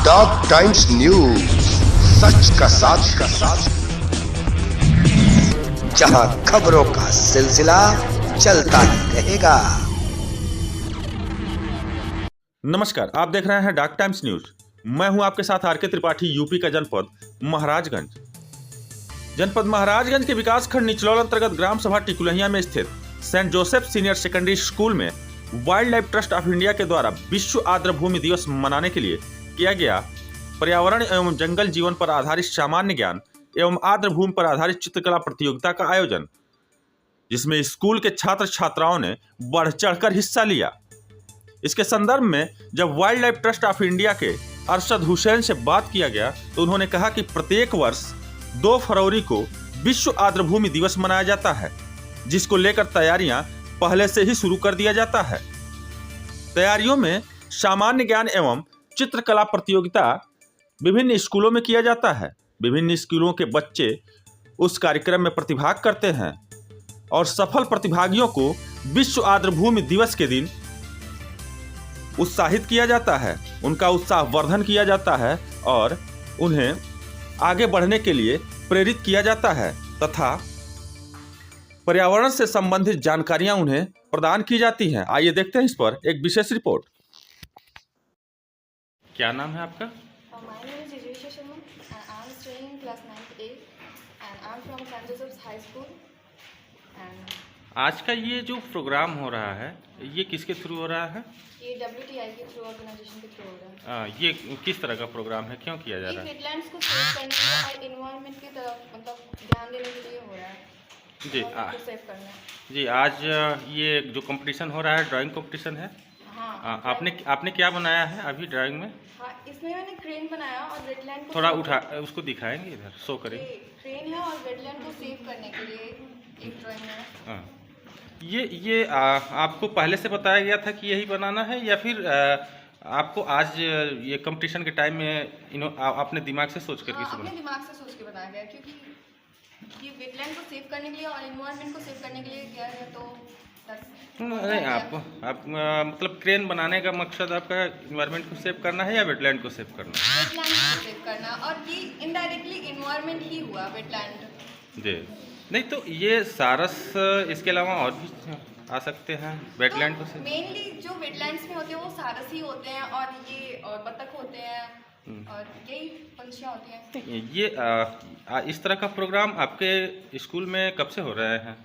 Dog times news, सच का साथ, जहां खबरों का सिलसिला चलता ही रहेगा। नमस्कार, आप देख रहे हैं डॉग टाइम्स न्यूज। मैं हूं आपके साथ आर के त्रिपाठी। यूपी का जनपद महाराजगंज। जनपद महाराजगंज के विकासखंड निचलौल अंतर्गत ग्राम सभा टिकुलहिया में स्थित saint Joseph senior secondary school में wild life trust of India के द्वारा विश्व आर्द्र भूमि दिवस मनाने के लिए किया गया पर्यावरण एवं जंगल जीवन पर आधारित सामान्य ज्ञान एवं आर्द्र भूमि पर आधारित चित्रकला प्रतियोगिता का आयोजन, जिसमें स्कूल के छात्र छात्राओं ने बढ़ चढ़कर हिस्सा लिया। इसके संदर्भ में जब wild life trust of India के अरशद हुसैन से बात किया गया तो उन्होंने कहा कि प्रत्येक वर्ष 2 फरवरी को विश्व आर्द्र भूमि दिवस मनाया जाता है, जिसको लेकर तैयारियां पहले से ही शुरू कर दिया जाता है। तैयारियों में सामान्य ज्ञान एवं चित्रकला प्रतियोगिता विभिन्न स्कूलों में किया जाता है। विभिन्न स्कूलों के बच्चे उस कार्यक्रम में प्रतिभाग करते हैं और सफल प्रतिभागियों को विश्व आर्द्र भूमि दिवस के दिन उत्साहित किया जाता है, उनका उत्साहवर्धन किया जाता है और उन्हें आगे बढ़ने के लिए प्रेरित किया जाता है तथा पर्यावरण से संबंधित जानकारियां उन्हें प्रदान की जाती हैं। आइए देखते हैं इस पर एक विशेष रिपोर्ट। क्या नाम है आपका? My name is Jijesha Sharma and I am studying in class 9th A and I am from St. Joseph's High School. And आज का ये जो प्रोग्राम हो रहा है ये किसके थ्रू हो रहा है? ये WTI के थ्रू, ऑर्गेनाइजेशन के थ्रू हो रहा है। ये किस तरह का प्रोग्राम है, क्यों किया जा रहा है? ये वेटलैंड्स को सेव करने के लिए और एनवायरनमेंट की तरफ मतलब ध्यान देने के लिए हो रहा है जी। सेव करना है। जी, आज ये जो कंपटीशन हो रहा है ड्राइंग कंपटीशन है। हाँ, आपने क्या बनाया है अभी ड्राइंग में? हाँ, इसमें मैंने क्रेन बनाया और वेटलैंड को थोड़ा उठा उसको दिखाएंगे, इधर शो करेंगे। क्रेन है और वेटलैंड को सेव करने के लिए एक ड्राइंग है। हाँ, ये आपको पहले से बताया गया था कि यही बनाना है या फिर आपको आज ये कंपटीशन के टाइम में अपने दिमाग से सोच करके अपने दिमाग से सोच के बनाया गया, क्योंकि ये वेटलैंड को सेव करने के लिए और एनवायरनमेंट को सेव करने के लिए किया है। तो नहीं, आप मतलब क्रेन बनाने का मकसद आपका एनवायरनमेंट को सेव करना है या वेटलैंड को सेव करना है? वेटलैंड को सेव करना, और ये इनडायरेक्टली एनवायरनमेंट ही हुआ वेटलैंड। जी नहीं, तो ये सारस इसके अलावा और भी आ सकते हैं वेटलैंड को सेव? मेनली जो वेटलैंड्स में होते हैं वो सारस ही होते हैं और ये और बतख होते हैं और यही पंछियाँ होती हैं। ये इस तरह का प्रोग्राम आपके स्कूल में कब से हो रहे हैं?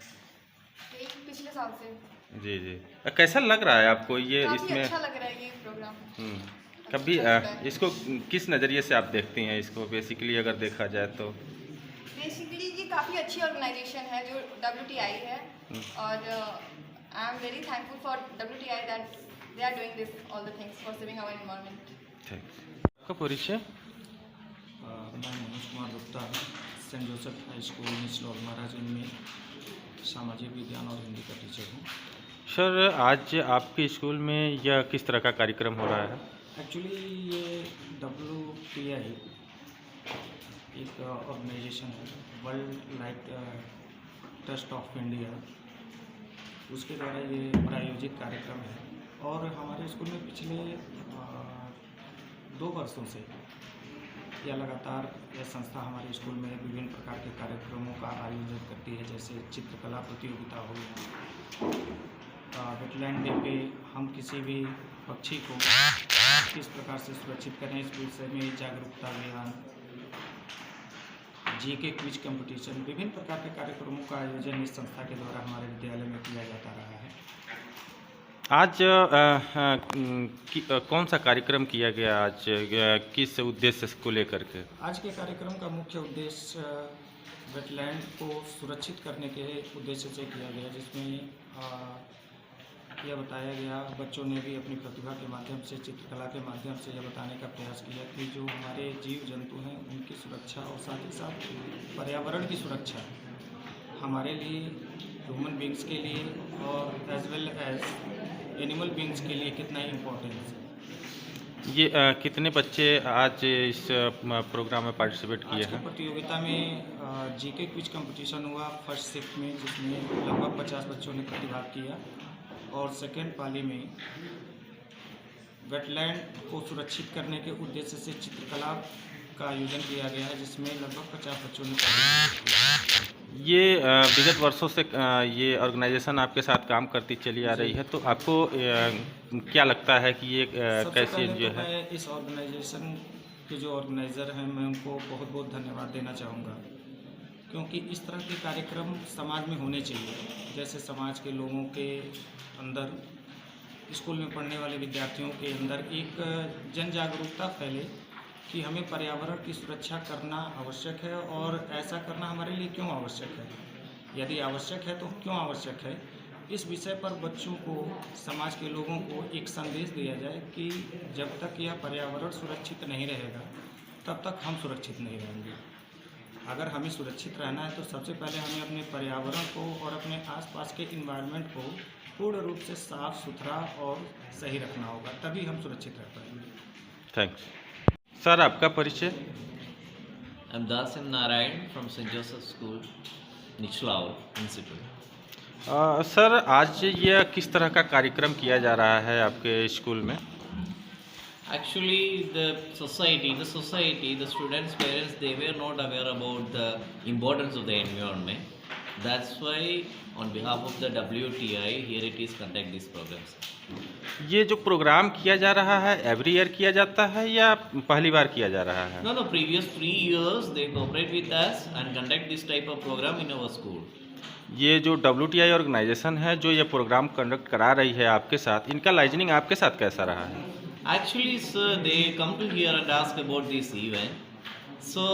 पिछले साल से। जी जी, कैसा लग रहा है आपको ये? इसमें अच्छा लग रहा है ये प्रोग्राम। कभी इसको किस नज़रिए से आप देखती हैं इसको, बेसिकली अगर देखा जाए तो? बेसिकली ये काफ़ी अच्छी ऑर्गेनाइजेशन है जो WTI है और I am very thankful for WTI that they are doing this all the things for saving our environment. Thanks. आपका परिचय? मैं Manoj Kumar Gupta Saint Joseph High School Nichlaul Maharajganj में सामाजिक विज्ञान और हिंदी का टीचर हूँ। सर, आज आपके स्कूल में यह किस तरह का कार्यक्रम हो रहा है? एक्चुअली ये WTI एक ऑर्गेनाइजेशन है, world life trust of India, उसके द्वारा ये प्रायोजित कार्यक्रम है और हमारे स्कूल में पिछले 2 वर्षों से या लगातार यह संस्था हमारे स्कूल में विभिन्न प्रकार के कार्यक्रमों का आयोजन करती है, जैसे चित्रकला प्रतियोगिता हो, वेटलैंड डे पे हम किसी भी पक्षी को किस प्रकार से सुरक्षित करें इस विषय में जागरूकता अभियान, GK क्विज कंपटीशन, विभिन्न प्रकार के कार्यक्रमों का आयोजन इस संस्था के द्वारा हमारे विद्यालय में किया जाता रहा है। आज कौन सा कार्यक्रम किया गया? आज किस उद्देश्य को लेकर के? आज के कार्यक्रम का मुख्य उद्देश्य वेटलैंड को सुरक्षित करने के उद्देश्य से किया गया, जिसमें यह बताया गया, बच्चों ने भी अपनी प्रतिभा के माध्यम से, चित्रकला के माध्यम से यह बताने का प्रयास किया कि जो हमारे जीव जंतु हैं उनकी सुरक्षा और साथ ही साथ पर्यावरण की सुरक्षा हमारे लिए, ह्यूमन बींग्स के लिए और as well as animal beings के लिए कितना इम्पोर्टेंस है। ये कितने बच्चे आज इस प्रोग्राम में पार्टिसिपेट किए हैं? प्रतियोगिता में GK क्विज कंपटीशन हुआ फर्स्ट शिफ्ट में, जिसमें लगभग 50 बच्चों ने प्रतिभाग किया और सेकेंड पाली में वेटलैंड को सुरक्षित करने के उद्देश्य से चित्रकला का आयोजन किया गया है, जिसमें लगभग 50 बच्चों ने भाग ये विगत वर्षों से ये ऑर्गेनाइजेशन आपके साथ काम करती चली आ रही है, तो आपको क्या लगता है कि ये सबसे कैसी पहले एनजीओ तो है? मैं इस ऑर्गेनाइजेशन के जो ऑर्गेनाइज़र हैं, मैं उनको बहुत बहुत धन्यवाद देना चाहूँगा, क्योंकि इस तरह के कार्यक्रम समाज में होने चाहिए। जैसे समाज के लोगों के अंदर, स्कूल में पढ़ने वाले विद्यार्थियों के अंदर एक जन जागरूकता फैले कि हमें पर्यावरण की सुरक्षा करना आवश्यक है, और ऐसा करना हमारे लिए क्यों आवश्यक है, यदि आवश्यक है तो क्यों आवश्यक है। इस विषय पर बच्चों को, समाज के लोगों को एक संदेश दिया जाए कि जब तक यह पर्यावरण सुरक्षित नहीं रहेगा तब तक हम सुरक्षित नहीं रहेंगे। अगर हमें सुरक्षित रहना है तो सबसे पहले हमें अपने पर्यावरण को और अपने आसपास के इन्वायरमेंट को पूर्ण रूप से साफ सुथरा और सही रखना होगा, तभी हम सुरक्षित रह पाएंगे। थैंक्स। सर, आपका परिचय? I'm Dasim Narayan from St. Joseph School, Nichlaul Institute. Sir, आज ये किस तरह का कार्यक्रम किया जा रहा है आपके स्कूल में? Actually, the society, the students' parents, they were not aware about the importance of the environment. That's why, on behalf of the WTI, here it is conduct these programs. ये जो प्रोग्राम किया जा रहा है every year किया जाता है या पहली बार किया जा रहा है? No, previous 3 years they cooperate with us and conduct this type of program in our school. ये जो WTI ऑर्गेनाइजेशन है जो ये प्रोग्राम कंडक्ट करा रही है आपके साथ, इनका लाइजनिंग आपके साथ कैसा रहा है? Actually, sir, they come to here and ask about this event. So,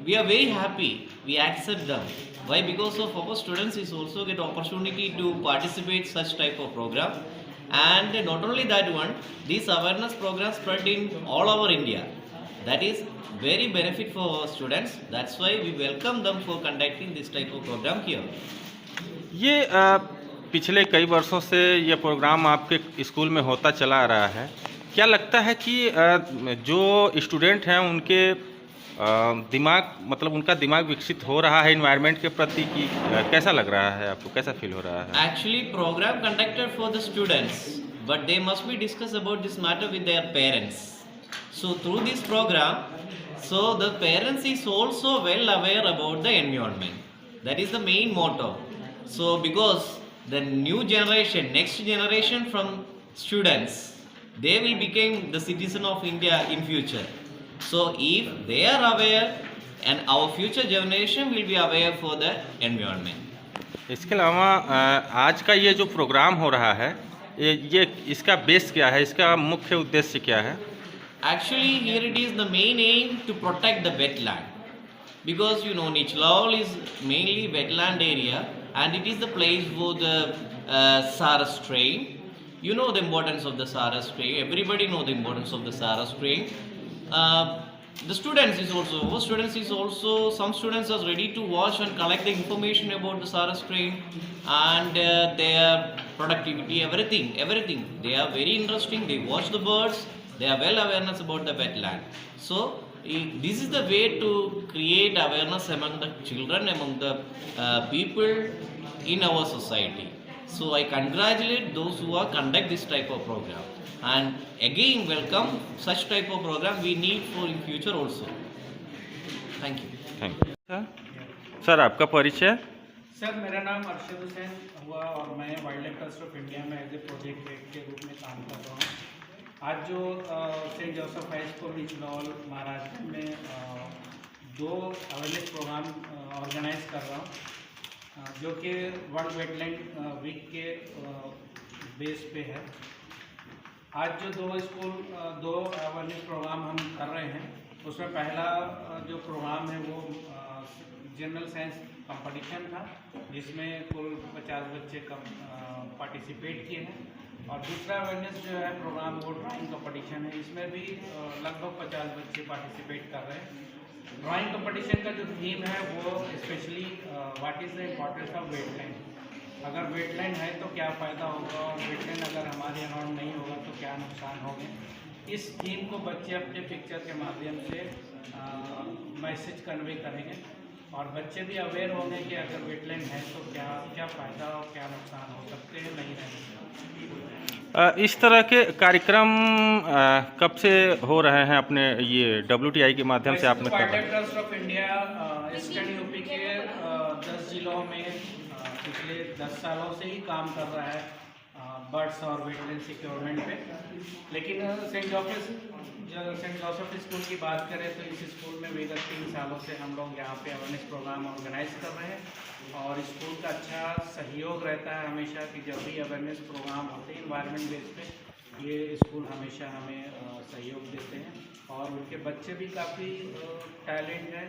we are very happy. We accept them. Why? Because of our students is also get opportunity to participate such type of program. And not only that one, these awareness programs spread in all over India. That is very benefit for our students. That's why we welcome them for conducting this type of program here. ये पिछले कई वर्षों से ये programme आपके school में होता चला आ रहा है। क्या लगता है कि जो स्टूडेंट हैं उनके उनका दिमाग विकसित हो रहा है इन्वायरमेंट के प्रति, कि कैसा लग रहा है आपको, कैसा फील हो रहा है? Actually, program conducted for the students, but they must be discussed about this matter with their parents. So through this program, so the parents is also well aware about the environment. That is the main motto. So because the new generation, next generation from students, they will become the citizen of India in future. So if they are aware, and our future generation will be aware for the environment. इसके अलावा आज का ये जो programme हो रहा है, ये इसका बेस क्या है, इसका मुख्य उद्देश्य क्या है? Actually, here it is the main aim to protect the wetland, because you know Nichlaul is mainly wetland area, and it is the place for the Sara stream. You know the importance of the Sara stream. Everybody know the importance of the Sara stream. The students is also, some students are ready to watch and collect the information about the Sara stream and their productivity, everything. They are very interesting. They watch the birds. They are well awareness about the wetland. So this is the way to create awareness among the children, among the people in our society. So I congratulate those who are conduct this type of program, and again welcome such type of program we need for in future also. Thank you. Thank you. Sir, आपका परिचय? Sir, मेरा नाम अरशद हुसैन हुआ और मैं wild life trust of India में as a project head के रूप में काम कर रहा हूँ। आज जो Saint Joseph High School Nichlaul Maharashtra में 2 अवेयरनेस प्रोग्राम ऑर्गेनाइज कर रहा हूँ, जो कि वर्ल्ड वेटलैंड वीक के बेस पे है। आज जो 2 अवेयरनेस प्रोग्राम हम कर रहे हैं, उसमें पहला जो प्रोग्राम है वो जनरल साइंस कंपटीशन था, जिसमें कुल 50 बच्चे पार्टिसिपेट किए हैं, और दूसरा अवेयरनेस जो है प्रोग्राम वो ड्राइंग कंपटीशन है। इसमें भी लगभग 50 बच्चे पार्टिसिपेट कर रहे हैं। ड्राइंग कंपटीशन का जो थीम है वो specially what is the importance of wetland. अगर वेटलैंड है तो क्या फ़ायदा होगा, और वेटलैंड अगर हमारे यहाँ नहीं होगा तो क्या नुकसान होंगे। इस थीम को बच्चे अपने पिक्चर के माध्यम से मैसेज कन्वे करेंगे, और बच्चे भी अवेयर होंगे कि अगर वेटलैंड है तो क्या फ़ायदा और क्या नुकसान हो सकते हैं नहीं रहने से। इस तरह के कार्यक्रम कब से हो रहे हैं अपने ये WTI के माध्यम से आपने wild life trust of India eastern UP के 10 जिलों में पिछले 10 सालों से ही काम कर रहा है बर्ड्स और वेटलैंड सिक्योरमेंट पे। लेकिन सेंट जोसेफ स्कूल की बात करें तो इस स्कूल में विगत 3 सालों से हम लोग यहाँ पे अवेयरनेस प्रोग्राम ऑर्गेनाइज कर रहे हैं और स्कूल का अच्छा सहयोग रहता है हमेशा कि जब भी अवेयरनेस प्रोग्राम होते हैं इन्वायरमेंट बेस पे ये स्कूल हमेशा हमें सहयोग देते हैं और उनके बच्चे भी काफ़ी टैलेंट है,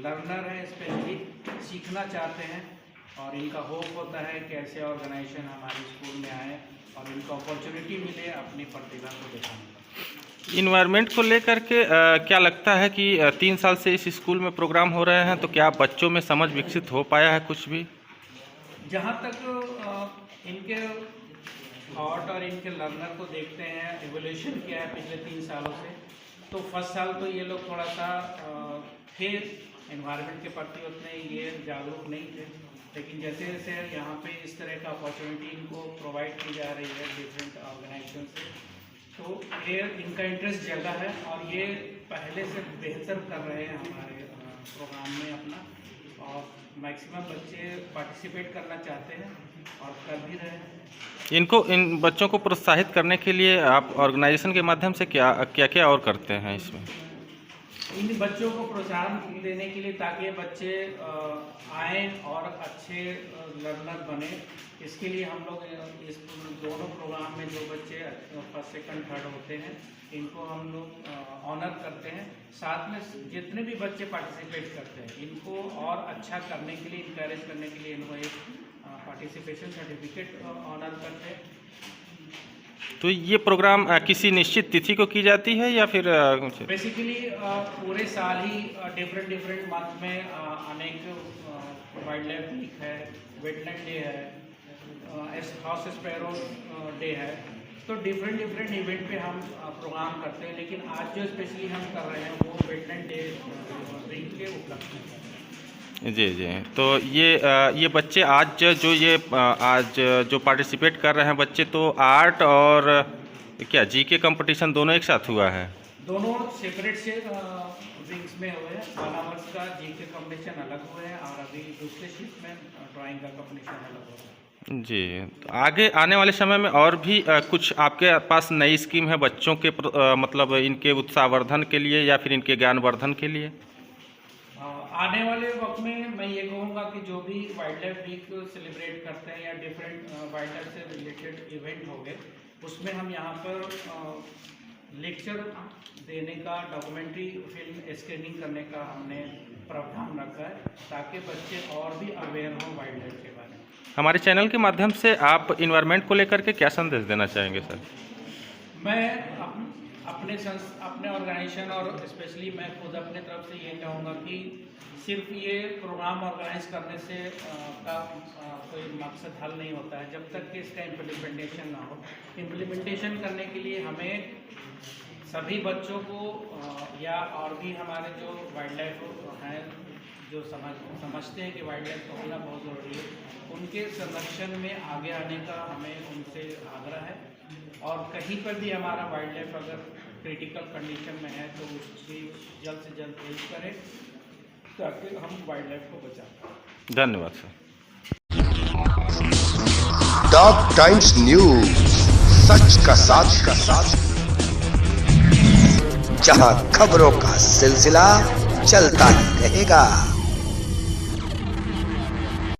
लर्नर हैं, स्पेशली सीखना चाहते हैं और इनका होप होता है कि ऐसे ऑर्गेनाइजेशन हमारे स्कूल में आए और इनको अपॉर्चुनिटी मिले अपनी प्रतिभा को दिखाने का। इन्वायरमेंट को लेकर के क्या लगता है कि 3 साल से इस स्कूल में प्रोग्राम हो रहे हैं तो क्या बच्चों में समझ विकसित हो पाया है कुछ भी? जहाँ तक इनके थॉट और इनके लर्नर को देखते हैं एवोल्यूशन क्या है पिछले 3 सालों से, तो फर्स्ट साल तो ये लोग थोड़ा सा थे एनवायरनमेंट के प्रति उतने ये जागरूक नहीं थे, लेकिन जैसे जैसे यहाँ पे इस तरह का अपॉर्चुनिटी इनको प्रोवाइड की जा रही है डिफरेंट ऑर्गेनाइजेशन से, तो ये इनका इंटरेस्ट जगा है और ये पहले से बेहतर कर रहे हैं हमारे प्रोग्राम में अपना और मैक्सिमम बच्चे पार्टिसिपेट करना चाहते हैं और कर भी रहे हैं। इन बच्चों को प्रोत्साहित करने के लिए आप ऑर्गेनाइजेशन के माध्यम से क्या क्या और करते हैं इसमें? इन बच्चों को प्रोत्साहन देने के लिए ताकि बच्चे आए और अच्छे लर्नर बने, इसके लिए हम लोग इस दोनों प्रोग्राम में जो बच्चे फर्स्ट सेकंड थर्ड होते हैं इनको हम लोग ऑनर करते हैं। साथ में जितने भी बच्चे पार्टिसिपेट करते हैं इनको और अच्छा करने के लिए इंकरेज करने के लिए इनको एक पार्टिसिपेशन सर्टिफिकेट ऑनर करते हैं। तो ये प्रोग्राम किसी निश्चित तिथि को की जाती है या फिर बेसिकली पूरे साल ही डिफरेंट मंथ में अनेक वाइल्ड लाइफ वीक है, वेटलैंड डे है, हाउस स्पैरो डे है, तो डिफरेंट इवेंट पे हम प्रोग्राम करते हैं। लेकिन आज जो स्पेशली हम कर रहे हैं वो वेटलैंड डे वीक के उपलक्ष्य में। जी तो ये बच्चे आज जो पार्टिसिपेट कर रहे हैं बच्चे, तो आर्ट और क्या जीके कंपटीशन दोनों एक साथ हुआ है? दोनों सेपरेट से विंग्स में हुए हैं। 1 आवर्स का जीके कंपटीशन अलग हुए हैं और अभी दूसरे शिफ्ट में ड्राइंग का कंपटीशन अलग हो रहा है। जी, तो आगे आने वाले समय में और भी कुछ आपके पास नई स्कीम है बच्चों के मतलब इनके उत्साहवर्धन के लिए या फिर इनके ज्ञानवर्धन के लिए? आने वाले वक्त में मैं ये कहूँगा कि जो भी वाइल्ड लाइफ वीक सेलिब्रेट करते हैं या डिफरेंट वाइल्ड लाइफ से रिलेटेड इवेंट हो गए उसमें हम यहाँ पर लेक्चर देने का, डॉक्यूमेंट्री फिल्म स्क्रीनिंग करने का हमने प्रावधान रखा है ताकि बच्चे और भी अवेयर हों वाइल्ड लाइफ के बारे में। हमारे चैनल के माध्यम से आप इन्वायरमेंट को लेकर के क्या संदेश देना चाहेंगे सर? मैं अपने ऑर्गेनाइजेशन और स्पेशली मैं खुद अपने तरफ से ये कहूँगा कि सिर्फ ये प्रोग्राम ऑर्गेनाइज करने से का कोई मकसद हल नहीं होता है जब तक कि इसका इम्प्लीमेंटेशन ना हो। इम्प्लीमेंटेशन करने के लिए हमें सभी बच्चों को या और भी हमारे जो वाइल्ड लाइफ हैं जो समझते हैं कि वाइल्ड लाइफ को होना बहुत ज़रूरी है, उनके संरक्षण में आगे आने का हमें उनसे आग्रह है और कहीं पर भी हमारा वाइल्ड लाइफ अगर क्रिटिकल कंडीशन में है तो उसकी जल्द से जल्द हेल्प करें ताकि हम वाइल्ड लाइफ को बचा पाएं। धन्यवाद सर। टॉप टाइम्स न्यूज, सच का साथ जहां खबरों का सिलसिला चलता ही रहेगा।